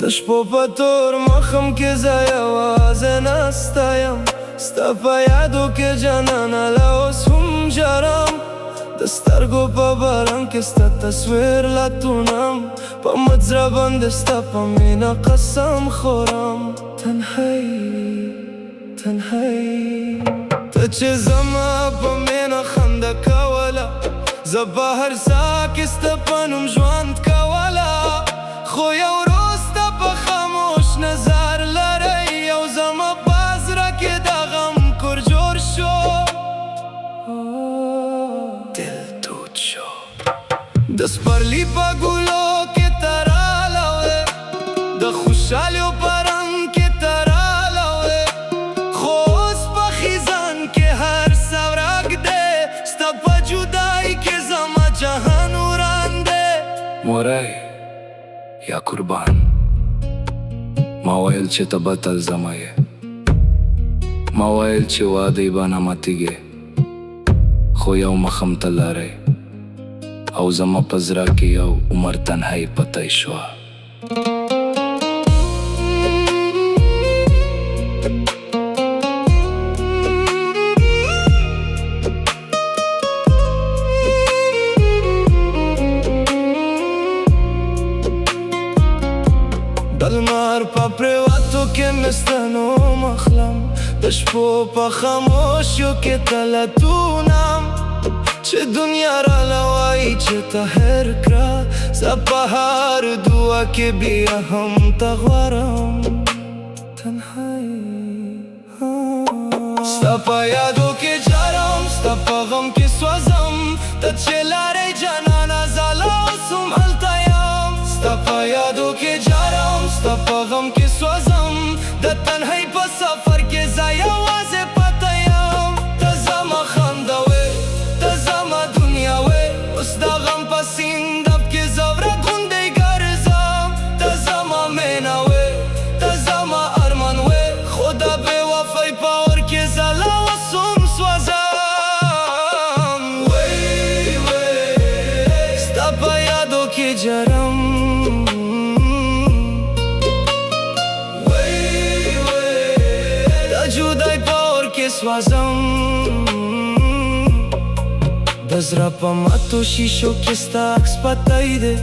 دشپو په تور مخم کې زه یوازې ناسته یم ستا په یادو کې جانانه لا اوس هم ژاړم د سترګو په باران کې ستا تصویر لا تونم په مځره باندې ستا په مینه قسم خورم تنهایی ته چې زما په مینه خنده کوله زه به هر ساه کې ستا په نوم ژوند کوله خو یو روز ستا په خاموش نظر لرئ او زما په زړه کې د غم کور جوړ شو دل دود شو د سپرلي په ګلو کې ته راغلې د خوشحالیو په رنګ کې ته راغلې خو اوس په خیزان کې هر څه ورک دی ستا په جدایۍ کې زما جهان وران دی موری یا قربان ما ویل چې ته به تل زما یې ما ویل چې وعدې به نه ماتېږي خو یو مخم ته لرئ او زما په زړه کې یو عمر تنهایی پتی شوه د لمر په پرېوتو کې مې ستا نوم اخلم د شپو په خاموشیو کې ته لټونم چې دنیا راله وایي چې ته هېر کړه زه په هر دعا کې بیا هم ته غواړم تنهایی ستا په یادو کې جارم ستا په غم کې سوځم ته چې لارې جانانه زه لا اوس هم هلته یم ستا په یادو کې جارم ستا په غم کې سوځم د تنهایی په سفر کې زه یوازې پاته یم ته زما خنده وې ته زما دنیا وې اوس د غم په سینداب کې زه ورک غوندې ګرځم ته زما مینه وې ته زما ارمان وې خو د بې وفایۍ په اور کې زه لا اوس هم سوځم ستا په یادو کې جرم جدای په اور کې سوځم د زړه په ماتو شیشو کې ستا عکس پتی دی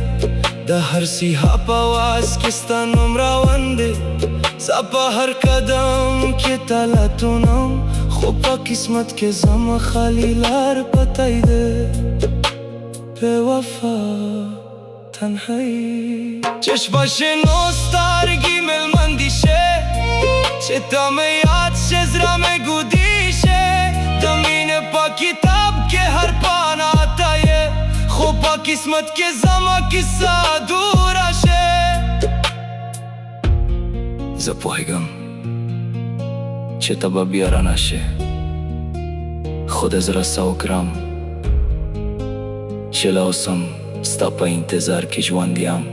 د هر سیحه په آواز کې ستا نوم روان دی زه په هر قدم کې ته لټونم خو په قسمت کې زما خالي لار پتی دی بې وفا تنهایی چشمه شنو سترګې ملمندې شي چې ته مې یاد شې زړه مې ګودي شي د مینې په کتاب کې هر پاڼه ته یې خو په قسمت کې زما کیسه ادوره شي زه پوهېږم چې ته به بیا رانشې خو د زړه څه وکړم چې لا اوس هم ستا په انتظار کې ژوند یم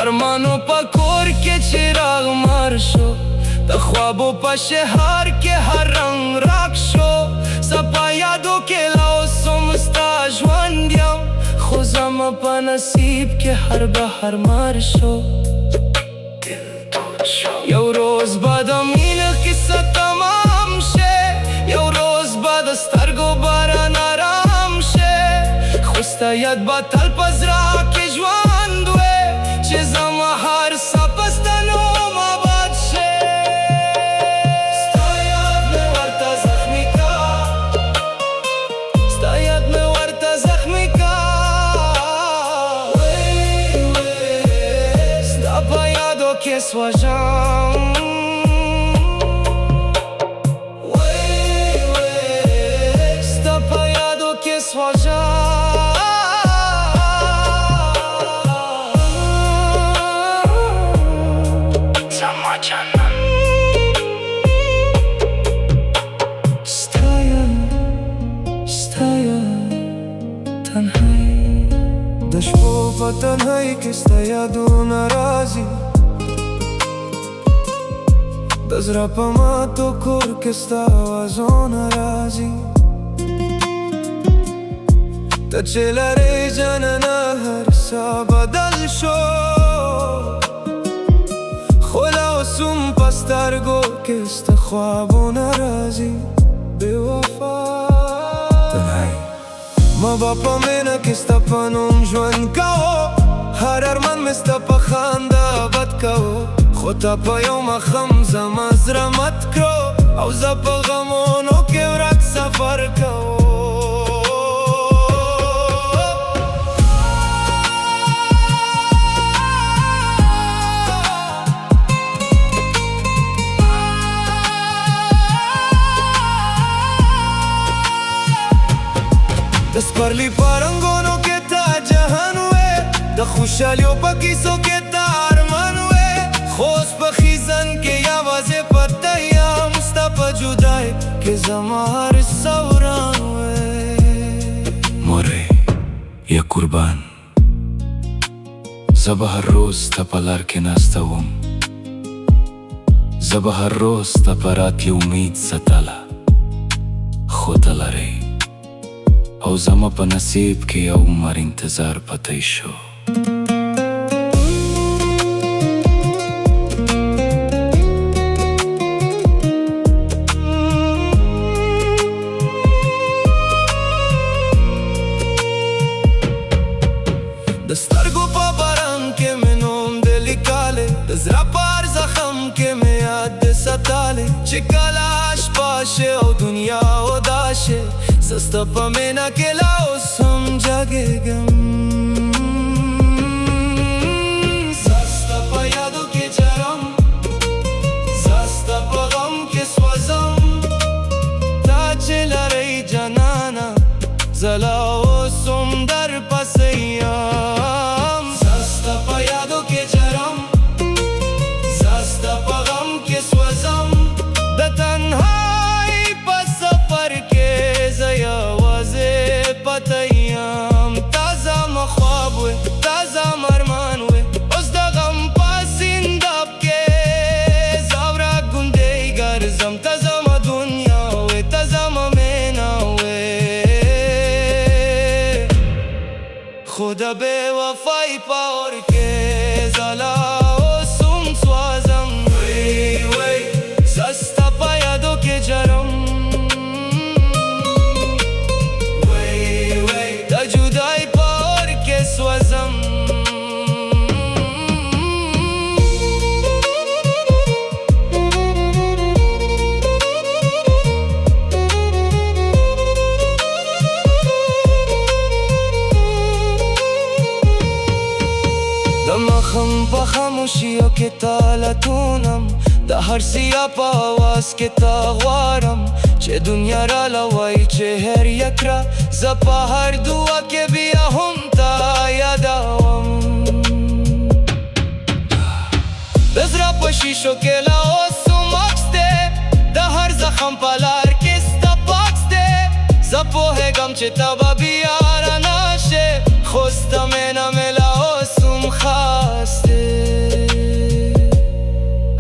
ارمانو په کور کې چراغ مړ شو د خوابو په شهر کې هر رنګ راک شو زه په یادو کې لا اوس هم ستا ژوند یم خو زما په نصیب کې هر بهر مړ شو یو روز به د مینې قصه تمام شي یو روز به د سترګو باران آرام شي خو ستا یاد به تل په زړه کې ژوند وي چې زما هر څه په ستا نوم آباد شي ستا یاد مې ورته زخمي کا ستا یاد مې ورته زخمي کا ستا په یادو کې سوځم ستا په یادو کې سوځم تنهایی د شپو په تنهایی که ستا یادونه راځي د زړه په ماتو کور کې ستا آوازونه راځي ته چې لرې جانانه هر څه بدل شو خو لا اوس هم په سترګو کې ستا خوابونه راځي بې وفا تنهایی ما به په مینه کې ستا په نوم ژوند کوو هر ارمان مې ستا په خندا ابد کوو خو تا په یو ماښام زما زړه مات کړو او زه په غمونو کې ورک سفر کوو د سپرلی په رنګونو کې تا جهان وې د خوشحالیو په کیسو کې تا ارمان وې خو اوس په خیزن کې یوازې پته یم ستا په جدای کې زما هر څه وران وې مورې یا قربان زه به هر روز ستا په لار کې ناسته وم زه به هر روز ستا په راتلو امید ساتله خو ته لرې او زما په نصیب کې یو عمر انتظار پتی شو د سترګو په باران کې مې نوم دې لیکلی د زړه په هر زخم کې مې یاد دې ساتلی چې کله شپه شي او دنیا وداشي زه ستا په مینه کې لا اوس هم جګېږم زه ستا په یادو کې جرم زه ستا په غم کې سوځم تا چې لرئ جانانه زه لا اوس هم درپسې یم زه ستا په یادو کې جرم زه ستا په غم کې سوځم د تنهایی په سفر کې یوازې پته یم تا زما خواب وې تا زما ارمان وې اوس د غم په سینداب کې زه ورکوندی ګرځم ته زما دنیا وې ته زما مینه وې خو د بې وفایي په اور کې زه لا اوس هم سوځم وی زه ستا په یادو کې جرم مخم په خاموشیو کې تا لټونم د هر سیا په آواز کې تا غواړم چې دنیا راله وایي چې هر یک را زه په هر دعا کې بیا هم تا یادوم د زړه په شیشو کې لا اوس هم عکس دی د هر زخم په لار کې ستا پاکس دی زه پوهېږم چې ته به بیا رانشې خو ستا مینه مې لا اوس هم خاص دی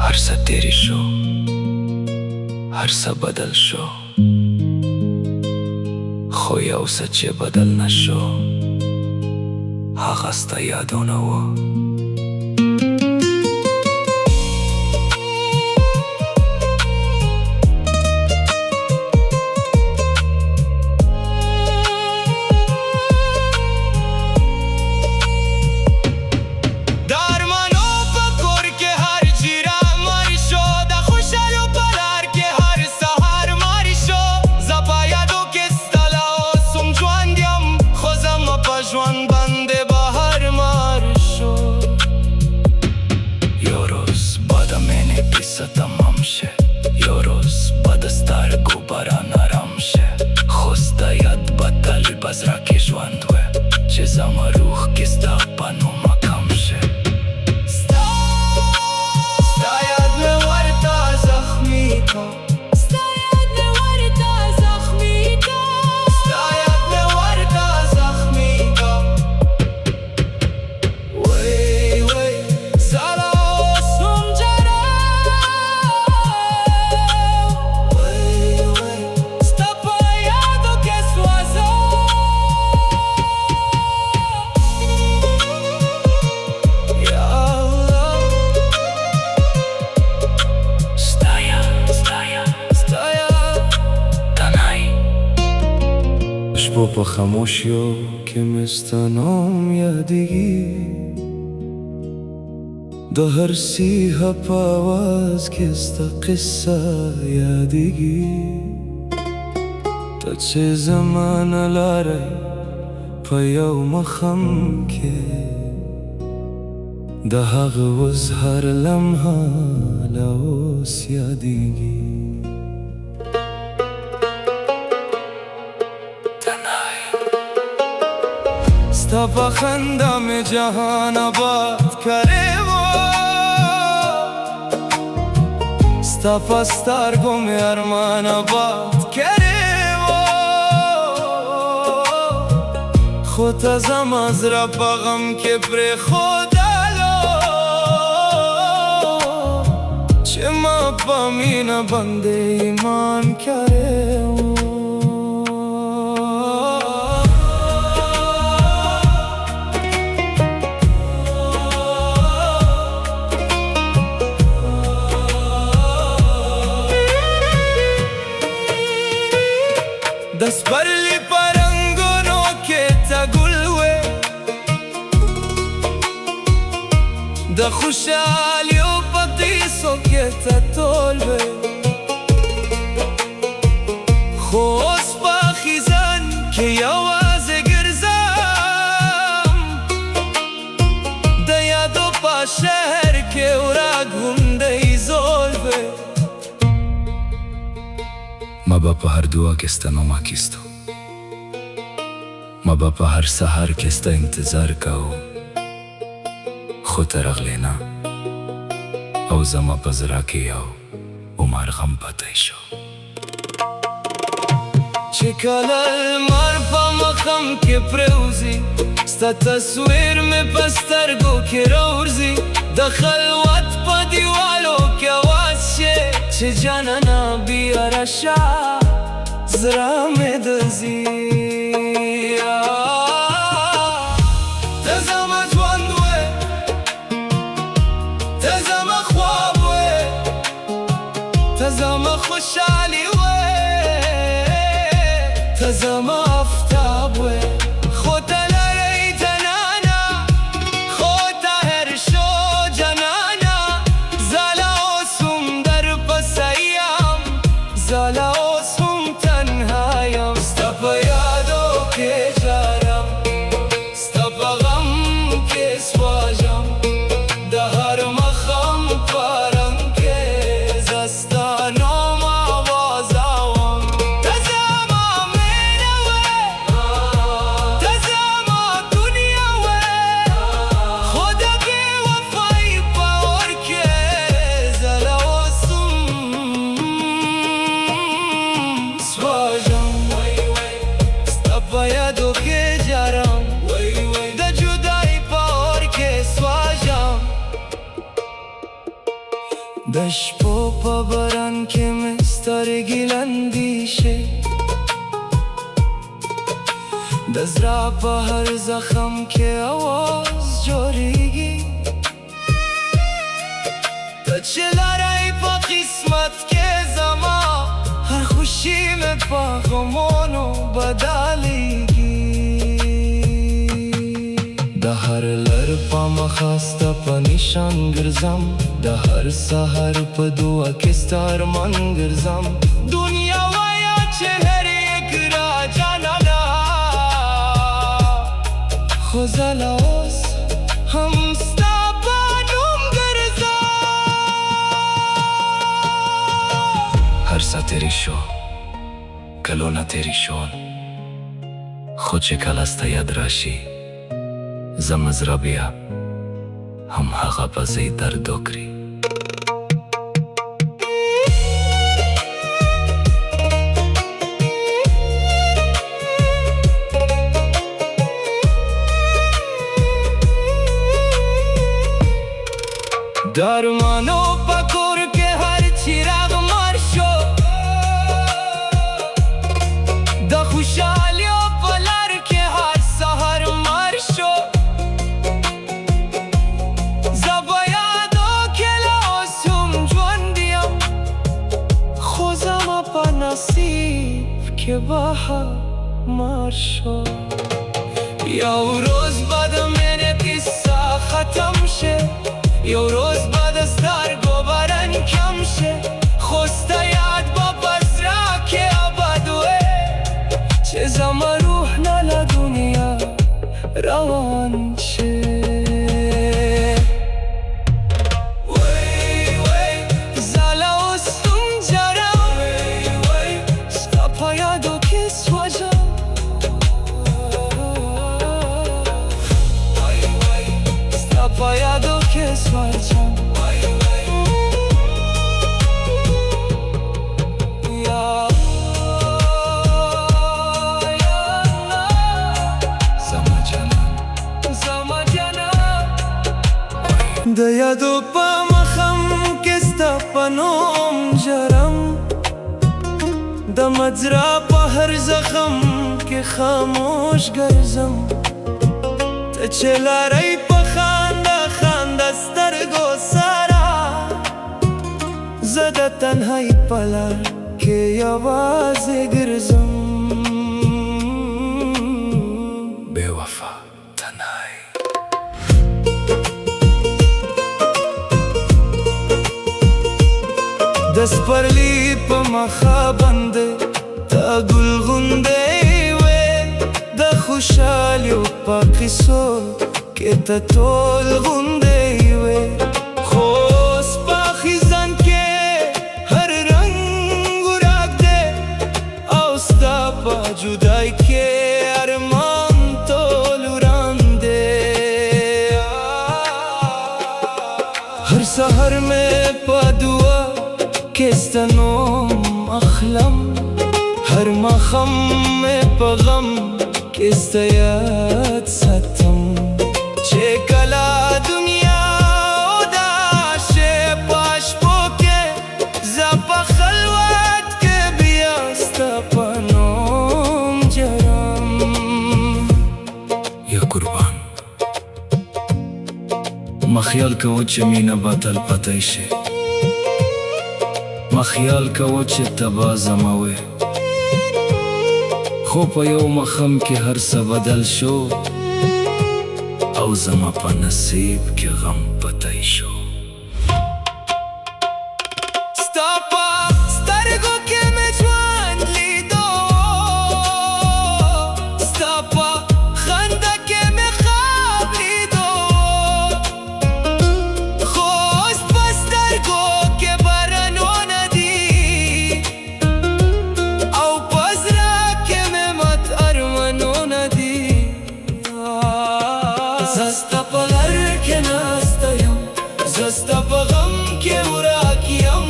هر څه تیرې شو هر څه بدل شو خو یو څه چې بدل نشو هغه ستا یادونه وه ژوند بندې بهر مار شو په خاموشیو کې مستنوم یادېږي د هر سیحه په آواز کې ستا قصه یادېږي ته چې زما نه لاره په یو مخم کې د هغه اوس هر لمحه لا اوس یادېږي ستا په خندا مې جهان آباد کړی و ستا په سترګو مې ارمان آباد کړی و خو ته زما زړه په غم کې پرېښودلو چې ما په مینه باندې ایمان کړی و د سپرلي په رنګونو کې ته ګل وې د خوشحالیو په قیسو کې ته ټول وې خو اوس په خزان کې یوازې ګرځم د یادو په شهر کې ورا غونډۍ زول وې ما با په هر دعا کې ستا نوم اخیستو ما با په هر سحر کې ستا انتظار کوو خو ته راغلې نه او زما په زړه کې یو عمر غم پتی شو چې کله لمر په مخم کې پرېوځي ستا تصویر مې په سترګو کې راوځي د خلوت په دیوالو کې آواز شي چې جانانه بیا راشه زړه مې درځي ته زما ژوند وې ته زما خواب وې ته زما خوشحالي وې ته زما آفتاب وې خو ته لرې جانانه خو ته هر شو جانانه زه لا اوس هم در پسې یم زه لا اوس هم تنها یم ستا په یادو کې ژاړم ستا په غم کې سوځم د هر ماښام په رنګ کې زه ستا نوم آوازوم ته زما مینه وې ته زما دنیا وې خو د بې وفایي په اور کې زه لا اوس هم سوځم ستا په یادو کې ژاړم د جدایي په اور کې سوځم د شپو په باران کې مې سترګې لندې شي د زړه په هر زخم کې آواز جوړېږي ته چې لرې په قسمت کې زما هر خوشي مې په غمونو بدلېږي د هر لر په مخه ستا په نشان ګرځم د هر سحر په دعا کې ستا ارمان ګرځم دنیا وایا چې هر یک را جانانه خو زه لا اوس هم ستا په نوم ګرځم هر سا تیری شو کلونه تیری شول خو چې کله ستا یاد راشي زما زړه بیا هم هغه پسې درد وکړي درمانو په کور کې هر چراغ مړ شو د خوشحالیو په لار کې هر سحر مړ شو زه په یادو کې لا اوس هم ژوند یم خو زما په نصیب کې به مار شو. یو روز بعد من قصه ختم شه، یو روز بعد از درگو برن کم شه. خوسته یاد با بزرا که آبادوه، چه زمان روح نلا دنیا روان شه. زالا استم جرم ستا پا یادو کس وجم. ستا پا یادو کس وجم. د یادو په مخم کې ستا په نوم جرم، د مجرا په هر زخم کې خاموش ګرځم. ته چې لارې په خندا خندا سترګو سره، زه د تنهایي په لار کې یوازې ګرځم. بې وفا تنهایی د سپرلی په مخه باندې تا ګل غوندې وې، د خوشحالیو په قصو کې ته ټول غوندې وې. خو اوس په خزان کې هر رنګ ورک دی، او ستا په جدای کې ارمان ټول وران دی. هر سحر مې په دعا کستا نوم اخلم، هر مخم میں پا غم کستا یاد ساتم. چه کلا دنیا اداشه پاش پوکه، زا پا خلوت که بیاستا پا نوم جرم. یا قربان ما خیال کوو چه مینه با تل پتی شه، ما خیال کوو چې تبا زموي. خو په یو مخم کې هر څه بدل شو، او زما په نصیب کې غم پتی شو. ستا په سترګو کې مې ژوند لیدو، ستا په خندا کې مې خواب لیدو. خو اوس په سترګو کې زستا په لر کې ناسته یم، زستا په غم کې ورک یم.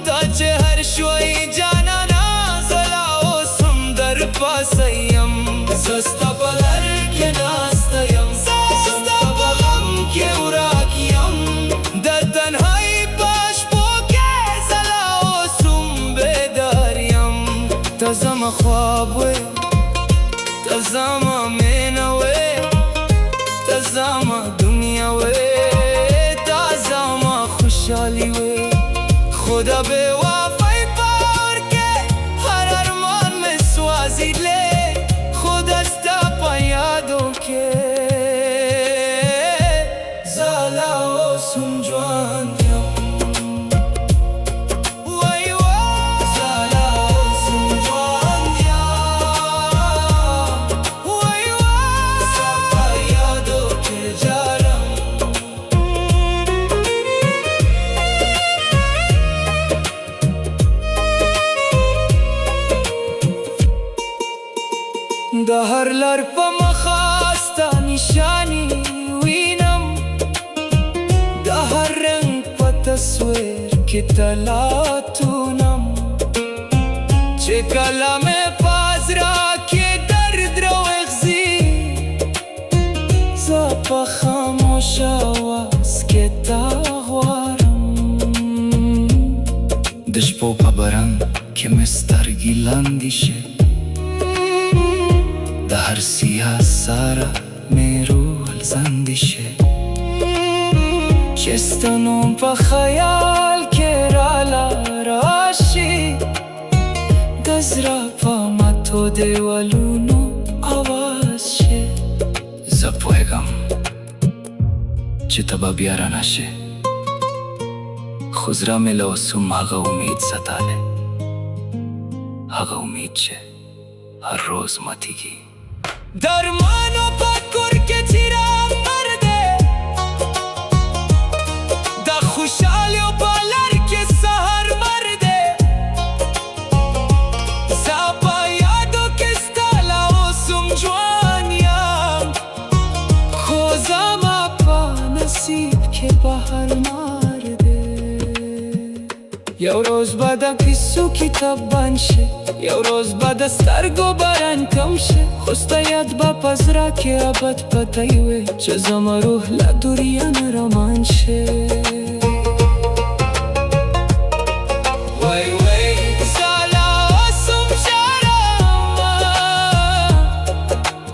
تا چې هر شوی جانانا زلا اوسم در پاسه یم. زستا په لر کې ناسته یم، زستا په غم کې ورک یم. د تنهایي په شپو کې زلا اوسم بیدار یم. ته زما خواب وې، ته زما مینه وې، تا زما دنیا وې، تا زما خوشحالی وې. خدا بے وفای پار کے ہر ارمان میں سوازی لے، خدا ستا پا یادوں کے زالا اوسم جوان یم. د هر لار په مخه ستا نشانی وینم، د هر رنګ په تصویر کې تلاتونم. چې کله مې په زړه کې درد راوغځي، زه په خاموشه آواز کې تا غواړم. د شپو په باران کې مې سترګې لاندې شي، د هر سیاه ساره مې روح لزندې شي. چې ستا نوم په خیال کې راله راشي، د زړه په ماتو تو دیوالونو آواز شه زه پوهیږم چې ته به بیا رانشې، خو زړه مې له اوس هم هغه امید ساتلی، هغه امید چې هر روز ماتیږي. درمانو په کور کې څراغ مړ دی، د خوشحالیو په لار کې سهار مړ دی. زه په یادو کې ستا لا اوس هم ځوان یم، خو زما په نصیب کې بهر مار دی. یو روز به د کیسو کتاب بند شه، یو روز به د سترګو باران کم شه، خو ستا یاد به په زړه کې ابد پتی وي چې زما روح له دنیا نه روان شه. وای وای زه لا اوس هم ژاړم،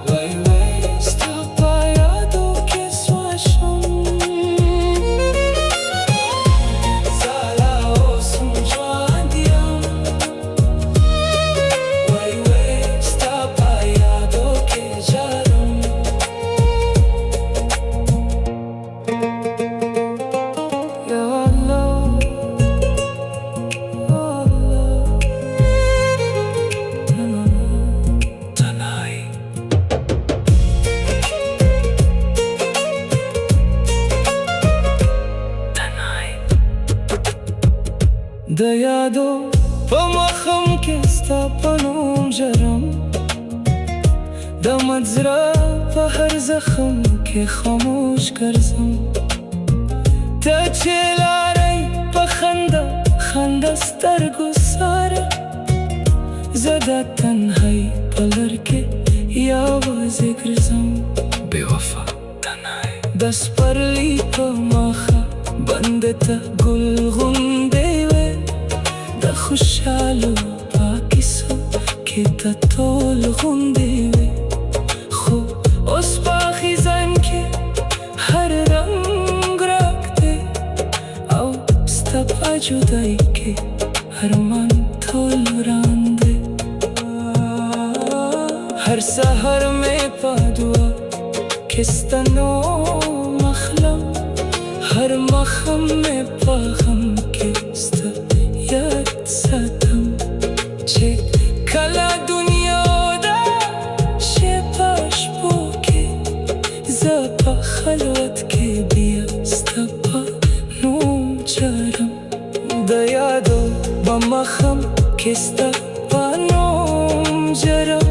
وای وای ستا په یادو کې سوه شم. زه لا اوس هم ژوند یم، وای وای ستا په یادو کې ژاړم. یا الله تنهایی د یادو په مخم کې ستا په نوم ژرم، د مځره په هر زخم کې خاموش ګرځم. ته چې لارئ په خنده خنده سترګو سره، زه د تنهایی په لر کې یوازې ګرځم. بې وفا تنهایی د سپرلي په مخه بنده ته ګل غوندې وې، د خوشحالو په کیسو کې ته ټول غوندې وې. خو اوس په خزان کې هر رنګ راک دی، او ستا په جدایۍ کې ارمان ټول وران دی. هر سحر مې په دعا کې ستا نوم اخلم، هر ماښام مې په غم کې ستا یاد ساتم. چې کله دنیا ده شي په شپو کې، زه په خلوت کې بیا ستا په نوم ژاړم. د یادو په ماښام کې ستا په نوم ژاړم،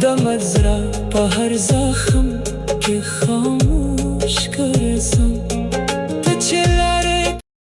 د مځره په هر زخم کې خاموش ګرځم.